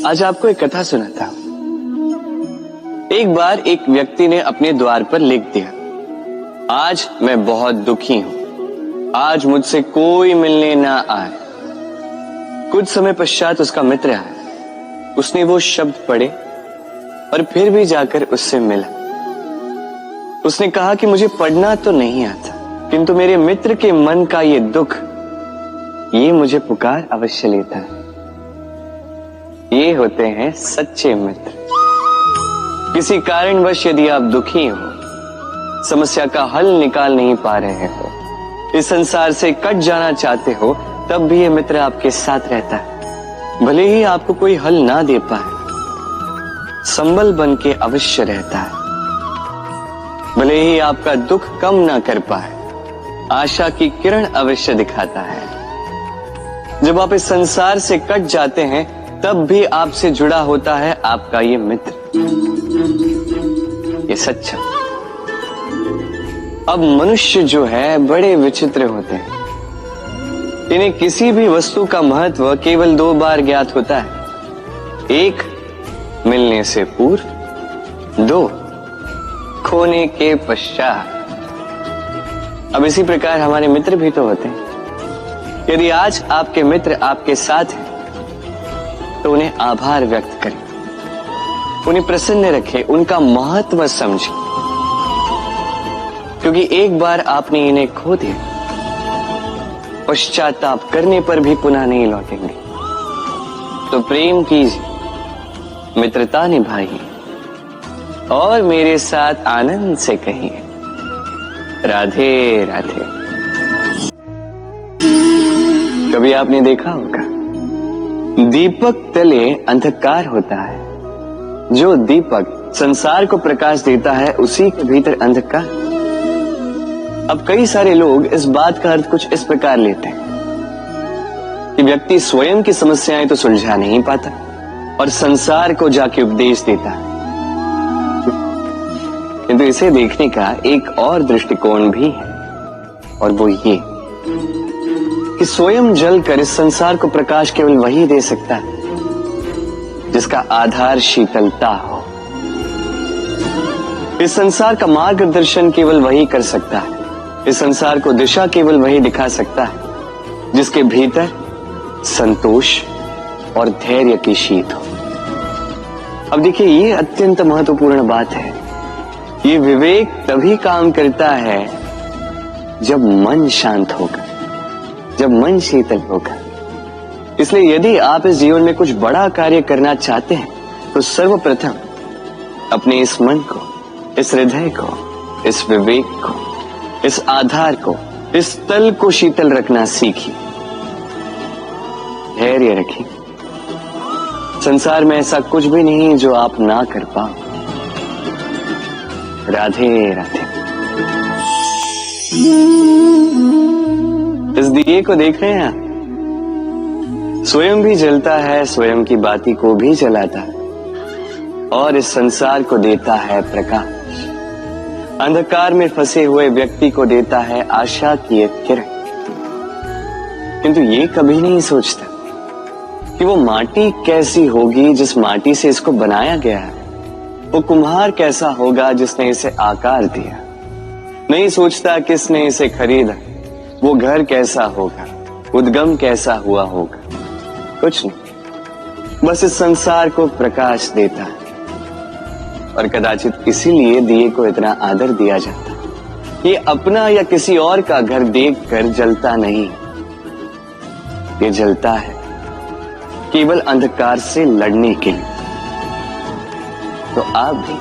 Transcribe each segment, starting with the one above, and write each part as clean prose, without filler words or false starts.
आज आपको एक कथा सुनाता हूं। एक बार एक व्यक्ति ने अपने द्वार पर लिख दिया, आज मैं बहुत दुखी हूं, आज मुझसे कोई मिलने ना आए। कुछ समय पश्चात उसका मित्र आया, उसने वो शब्द पढ़े और फिर भी जाकर उससे मिला। उसने कहा कि मुझे पढ़ना तो नहीं आता, किंतु मेरे मित्र के मन का ये दुख, ये मुझे पुकार अवश्य लेता है। ये होते हैं सच्चे मित्र। किसी कारणवश यदि आप दुखी हो, समस्या का हल निकाल नहीं पा रहे हो, इस संसार से कट जाना चाहते हो, तब भी ये मित्र आपके साथ रहता है। भले ही आपको कोई हल ना दे पाए, संबल बन के अवश्य रहता है। भले ही आपका दुख कम ना कर पाए, आशा की किरण अवश्य दिखाता है। जब आप इस संसार से कट जाते हैं, तब भी आपसे जुड़ा होता है आपका ये मित्र, ये सच्चा। अब मनुष्य जो है बड़े विचित्र होते हैं। इन्हें किसी भी वस्तु का महत्व केवल 2 बार ज्ञात होता है। 1 मिलने से पूर्व, 2 खोने के पश्चात। अब इसी प्रकार हमारे मित्र भी तो होते हैं। यदि आज आपके मित्र आपके साथ हैं, तो उन्हें आभार व्यक्त करें, उन्हें प्रसन्न रखें, उनका महत्व समझें, क्योंकि एक बार आपने इन्हें खो दिया, पश्चाताप करने पर भी पुनः नहीं लौटेंगे। तो प्रेम कीजिए, मित्रता निभाइए और मेरे साथ आनंद से कहिए, राधे राधे। कभी आपने देखा होगा, दीपक तले अंधकार होता है। जो दीपक संसार को प्रकाश देता है, उसी के भीतर अंधकार। अब कई सारे लोग इस बात का अर्थ कुछ इस प्रकार लेते हैं कि व्यक्ति स्वयं की समस्याएं तो सुलझा नहीं पाता और संसार को जाके उपदेश देता है। किंतु इसे देखने का एक और दृष्टिकोण भी है, और वो ये कि स्वयं जलकर इस संसार को प्रकाश केवल वही दे सकता है जिसका आधार शीतलता हो। इस संसार का मार्गदर्शन केवल वही कर सकता है, इस संसार को दिशा केवल वही दिखा सकता है जिसके भीतर संतोष और धैर्य की शीत हो। अब देखिए, ये अत्यंत महत्वपूर्ण बात है। ये विवेक तभी काम करता है जब मन शांत होगा, जब मन शीतल होगा। इसलिए यदि आप इस जीवन में कुछ बड़ा कार्य करना चाहते हैं, तो सर्वप्रथम अपने इस मन को, इस हृदय को, इस विवेक को, इस आधार को, इस तल को शीतल रखना सीखिए। धैर्य रखिए। संसार में ऐसा कुछ भी नहीं जो आप ना कर पाओ। राधे राधे। इस दिए को देख रहे हैं आप? स्वयं भी जलता है, स्वयं की बाती को भी जलाता है और इस संसार को देता है प्रकाश। अंधकार में फंसे हुए व्यक्ति को देता है आशा की एक किरण। किंतु ये कभी नहीं सोचता कि वो माटी कैसी होगी जिस माटी से इसको बनाया गया है, वो कुम्हार कैसा होगा जिसने इसे आकार दिया। नहीं सोचता किसने इसे खरीदा, वो घर कैसा होगा, उद्गम कैसा हुआ होगा। कुछ नहीं, बस इस संसार को प्रकाश देता है। और कदाचित इसीलिए दिए को इतना आदर दिया जाता है। ये अपना या किसी और का घर देखकर जलता नहीं, ये जलता है केवल अंधकार से लड़ने के लिए। तो आप भी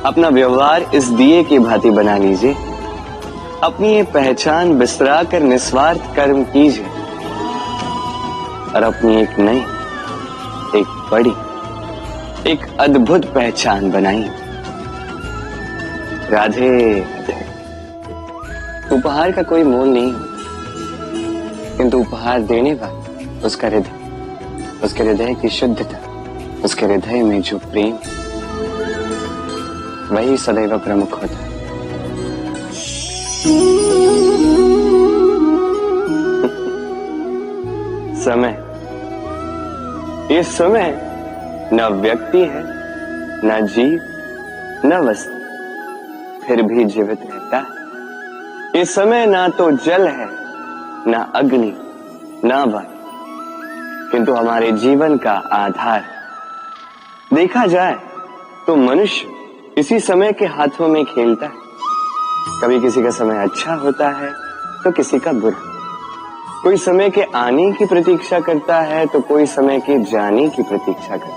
अपना व्यवहार इस दिए की भांति बना लीजिए। अपनी ये पहचान बिसरा कर निस्वार्थ कर्म कीजिए और अपनी एक नई, एक बड़ी, एक अद्भुत पहचान बनाइए। राधे राधे। उपहार का कोई मोल नहीं, किंतु उपहार देने वाला उसका हृदय, उसके हृदय की शुद्धता, उसके हृदय में जो प्रेम, वही सदैव प्रमुख होता है। समय ये समय न व्यक्ति है, न जीव, न वस्तु, फिर भी जीवित रहता है। ये समय ना तो जल है, ना अग्नि, ना वायु, किंतु हमारे जीवन का आधार। देखा जाए तो मनुष्य इसी समय के हाथों में खेलता है। कभी किसी का समय अच्छा होता है तो किसी का बुरा। कोई समय के आने की प्रतीक्षा करता है तो कोई समय के जाने की प्रतीक्षा करता है,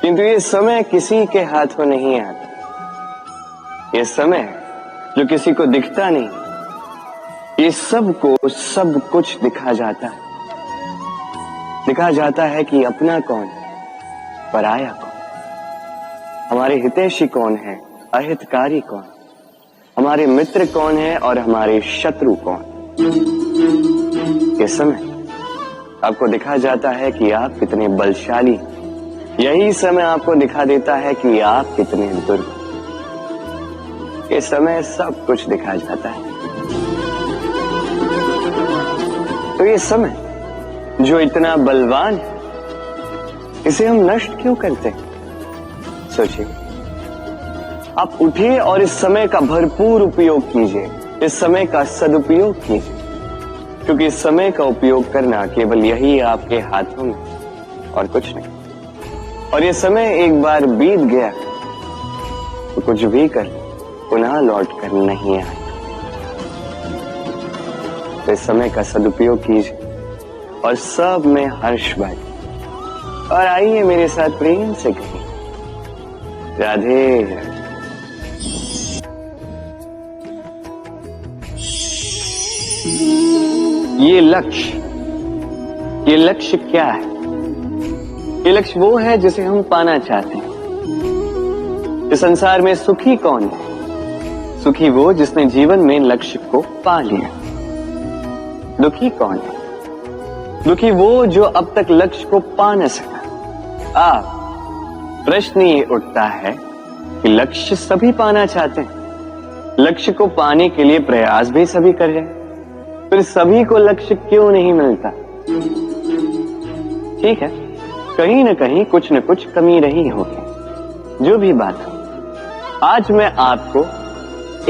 किंतु ये समय किसी के हाथों नहीं आता। ये समय जो किसी को दिखता नहीं, ये सबको सब कुछ दिखा जाता है। दिखा जाता है कि अपना कौन है, पराया कौन, हमारे हितैषी कौन है, अहितकारी कौन, हमारे मित्र कौन है और हमारे शत्रु कौन। इस समय आपको दिखा जाता है कि आप कितने बलशाली, यही समय आपको दिखा देता है कि आप कितने दुर्बल। इस समय सब कुछ दिखा जाता है। तो ये समय जो इतना बलवान है, इसे हम नष्ट क्यों करते हैं? सोचिए, आप उठिए और इस समय का भरपूर उपयोग कीजिए, इस समय का सदुपयोग कीजिए, क्योंकि इस समय का उपयोग करना केवल यही आपके हाथों में, और कुछ नहीं। और ये समय एक बार बीत गया तो कुछ भी कर पुनः लौट कर नहीं आए। तो इस समय का सदुपयोग कीजिए और सब में हर्ष बांटिए। और आइए मेरे साथ प्रेम से कहिए, राधे राधे। ये लक्ष्य क्या है? ये लक्ष्य वो है जिसे हम पाना चाहते हैं। इस संसार में सुखी कौन है? सुखी वो जिसने जीवन में लक्ष्य को पा लिया। दुखी कौन है? दुखी वो जो अब तक लक्ष्य को पा न सका। प्रश्न ये उठता है कि लक्ष्य सभी पाना चाहते हैं, लक्ष्य को पाने के लिए प्रयास भी सभी कर रहे हैं, फिर सभी को लक्ष्य क्यों नहीं मिलता? ठीक है, कहीं न कहीं कुछ न कुछ कमी रही होगी। जो भी बात हो, आज मैं आपको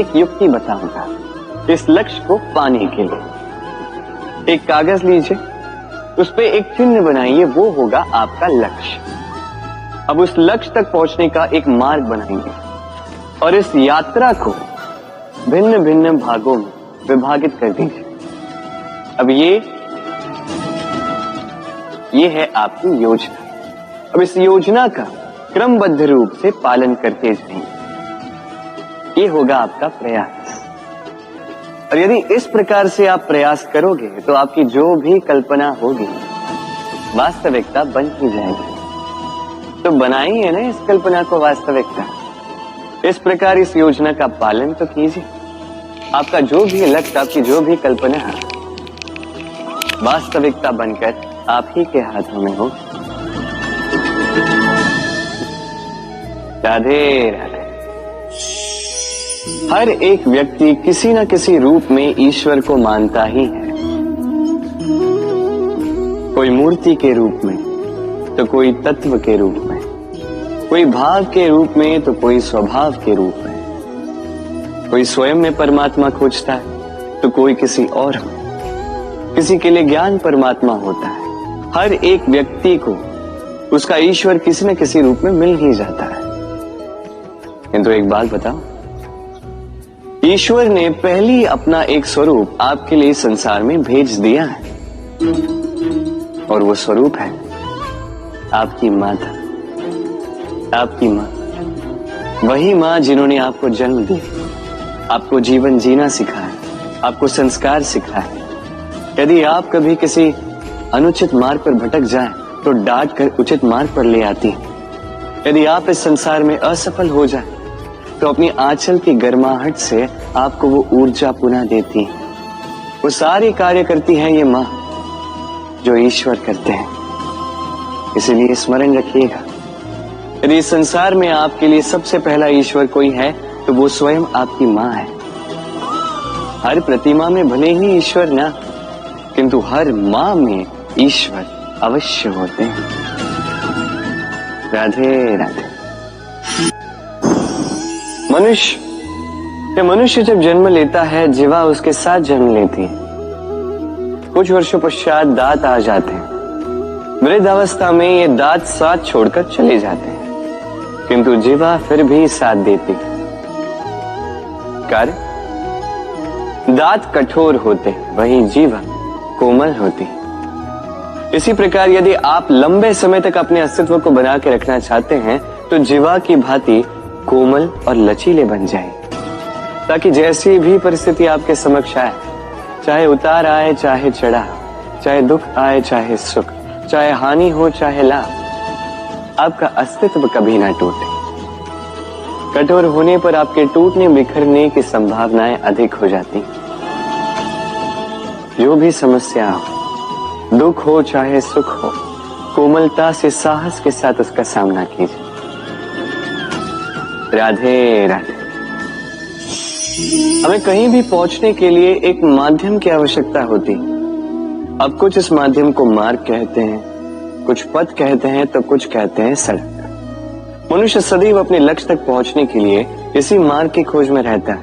एक युक्ति बताऊंगा इस लक्ष्य को पाने के लिए। एक कागज लीजिए, उस पे एक चिन्ह बनाइए, वो होगा आपका लक्ष्य। अब उस लक्ष्य तक पहुंचने का एक मार्ग बनाएंगे और इस यात्रा को भिन्न भिन्न भागों में विभाजित कर दीजिए। अब ये है आपकी योजना। अब इस योजना का क्रमबद्ध रूप से पालन करते जाएंगे। ये होगा आपका प्रयास। और यदि इस प्रकार से आप प्रयास करोगे तो आपकी जो भी कल्पना होगी वास्तविकता बन ही जाएगी। तो बनाइए ना इस कल्पना को वास्तविकता। इस प्रकार इस योजना का पालन तो कीजिए। आपका जो भी लक्ष्य, आपकी जो भी कल्पना है, वास्तविकता बनकर आप ही के हाथों में हो। राधे राधे। हर एक व्यक्ति किसी न किसी रूप में ईश्वर को मानता ही है। कोई मूर्ति के रूप में तो कोई तत्व के रूप में, कोई भाव के रूप में तो कोई स्वभाव के रूप में। कोई स्वयं में परमात्मा खोजता है तो कोई किसी और में। किसी के लिए ज्ञान परमात्मा होता है। हर एक व्यक्ति को उसका ईश्वर किसी न किसी रूप में मिल ही जाता है। किंतु एक बात बताओ, ईश्वर ने पहली अपना एक स्वरूप आपके लिए संसार में भेज दिया है, और वो स्वरूप है आपकी माता, आपकी माँ। वही माँ जिन्होंने आपको जन्म दिया, आपको जीवन जीना सिखाया, आपको संस्कार सिखाया। यदि आप कभी किसी अनुचित मार्ग पर भटक जाएं तो डांट कर उचित मार्ग पर ले आती है। यदि आप इस संसार में असफल हो जाएं तो अपनी आंचल की गर्माहट से आपको वो ऊर्जा पुनः देती है। वो सारी कार्य करती है ये माँ जो ईश्वर करते हैं। इसीलिए स्मरण रखिएगा, यदि इस संसार में आपके लिए सबसे पहला ईश्वर कोई है तो वो स्वयं आपकी माँ है। हर प्रतिमा में भले ही ईश्वर ना, किंतु हर माँ में ईश्वर अवश्य होते हैं। राधे राधे। मनुष्य जब जन्म लेता है, जीवा उसके साथ जन्म लेती है। कुछ वर्षों पश्चात दांत आ जाते हैं। वृद्धावस्था में ये दांत साथ छोड़कर चले जाते हैं, किंतु जीवा फिर भी साथ देती है। कारण दांत कठोर होते हैं, वहीं जीवा कोमल होती है। इसी प्रकार यदि आप लंबे समय तक अपने अस्तित्व को बना के रखना चाहते हैं, तो जीवा की भांति कोमल और लचीले बन जाए, ताकि जैसी भी परिस्थिति आपके समक्ष आए, चाहे उतार आए चाहे चढ़ा, चाहे दुख आए चाहे सुख, चाहे हानि हो चाहे लाभ, आपका अस्तित्व कभी ना टूटे। कठोर होने पर आपके टूटने बिखरने की संभावनाएं अधिक हो जाती। जो भी समस्या हो, दुख हो चाहे सुख हो, कोमलता से साहस के साथ उसका सामना कीजिए। राधे राधे। हमें कहीं भी पहुंचने के लिए एक माध्यम की आवश्यकता होती। अब कुछ इस माध्यम को मार्ग कहते हैं, कुछ पथ कहते हैं, तो कुछ कहते हैं सड़क। मनुष्य सदैव अपने लक्ष्य तक पहुंचने के लिए इसी मार्ग की खोज में रहता है,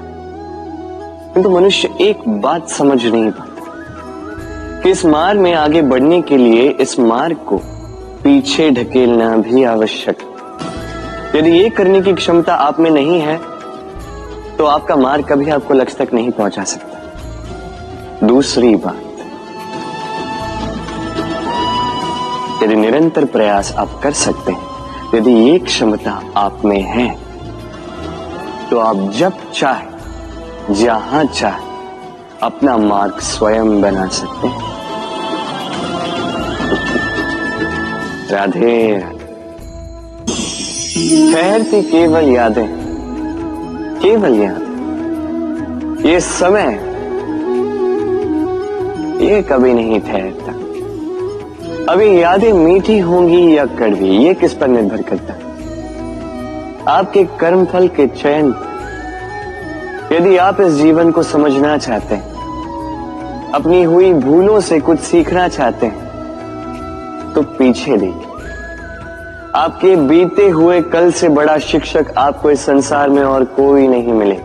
किंतु मनुष्य एक बात समझ नहीं पाता कि इस मार्ग में आगे बढ़ने के लिए इस मार्ग को पीछे ढकेलना भी आवश्यक है। यदि ये करने की क्षमता आप में नहीं है, तो आपका मार्ग कभी आपको लक्ष्य तक नहीं पहुंचा सकता। दूसरी बात, यदि निरंतर प्रयास आप कर सकते हैं, यदि ये क्षमता आप में है, तो आप जब चाहे जहां चाहे अपना मार्ग स्वयं बना सकते हैं। राधे राधे। ठहरती केवल यादें, केवल यादें। ये समय ये कभी नहीं ठहरता। अभी यादें मीठी होंगी या कड़वी, ये किस पर निर्भर करता है? आपके कर्मफल के चयन पर। यदि आप इस जीवन को समझना चाहते हैं, अपनी हुई भूलों से कुछ सीखना चाहते हैं, तो पीछे देखिए। आपके बीते हुए कल से बड़ा शिक्षक आपको इस संसार में और कोई नहीं मिले।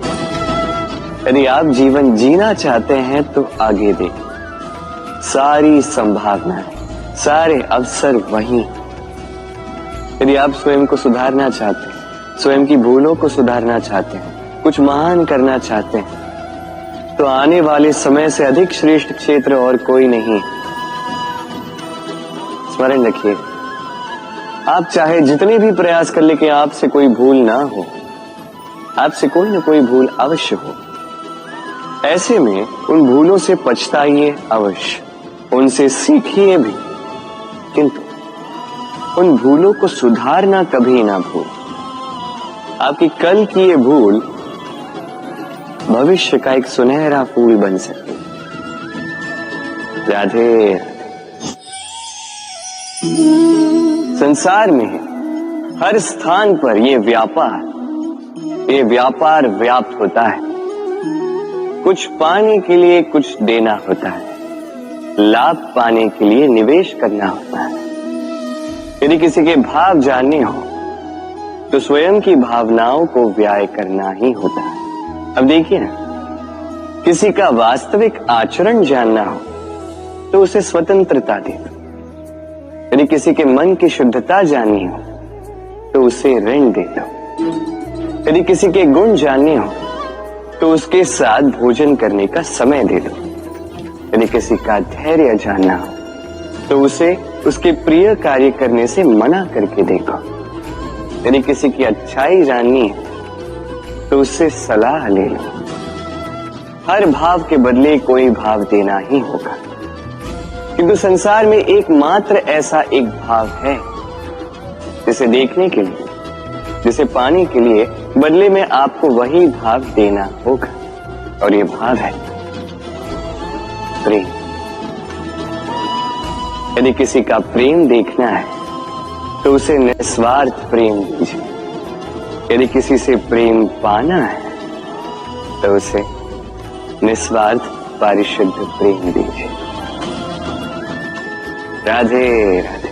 यदि आप जीवन जीना चाहते हैं, तो आगे देखिए। सारी संभावनाएं, सारे अवसर वहीं। यदि आप स्वयं को सुधारना चाहते हैं, स्वयं की भूलों को सुधारना चाहते हैं, कुछ महान करना चाहते हैं, तो आने वाले समय से अधिक श्रेष्ठ क्षेत्र और कोई नहीं। स्मरण रखिए, आप चाहे जितने भी प्रयास कर ले कि आपसे कोई भूल ना हो, आपसे कोई ना कोई भूल अवश्य हो। ऐसे में उन भूलों से पछताइए अवश्य, उनसे सीखिए भी, किंतु उन भूलों को सुधारना कभी ना भूल। आपकी कल की ये भूल भविष्य का एक सुनहरा फूल बन सकती है। राधे। संसार में हर स्थान पर ये व्यापार व्याप्त होता है। कुछ पाने के लिए कुछ देना होता है, लाभ पाने के लिए निवेश करना होता है। यदि किसी के भाव जानने हो, तो स्वयं की भावनाओं को व्याय करना ही होता है। अब देखिए ना, किसी का वास्तविक आचरण जानना हो, तो उसे स्वतंत्रता दे दो। यदि किसी के मन की शुद्धता जाननी हो, तो उसे ऋण दे दो। यदि किसी के गुण जानने हो, तो उसके साथ भोजन करने का समय दे दो। यदि किसी का धैर्य जानना हो, तो उसे उसके प्रिय कार्य करने से मना करके देखो। यदि किसी की अच्छाई जाननी है, तो उससे सलाह ले लो। हर भाव के बदले कोई भाव देना ही होगा, किंतु संसार में एकमात्र ऐसा एक भाव है जिसे देखने के लिए, जिसे पाने के लिए बदले में आपको वही भाव देना होगा, और ये भाव है प्रेम। यदि किसी का प्रेम देखना है, तो उसे निस्वार्थ प्रेम दीजिए। यदि किसी से प्रेम पाना है, तो उसे निस्वार्थ पारिशुद्ध प्रेम दीजिए। राधे राधे।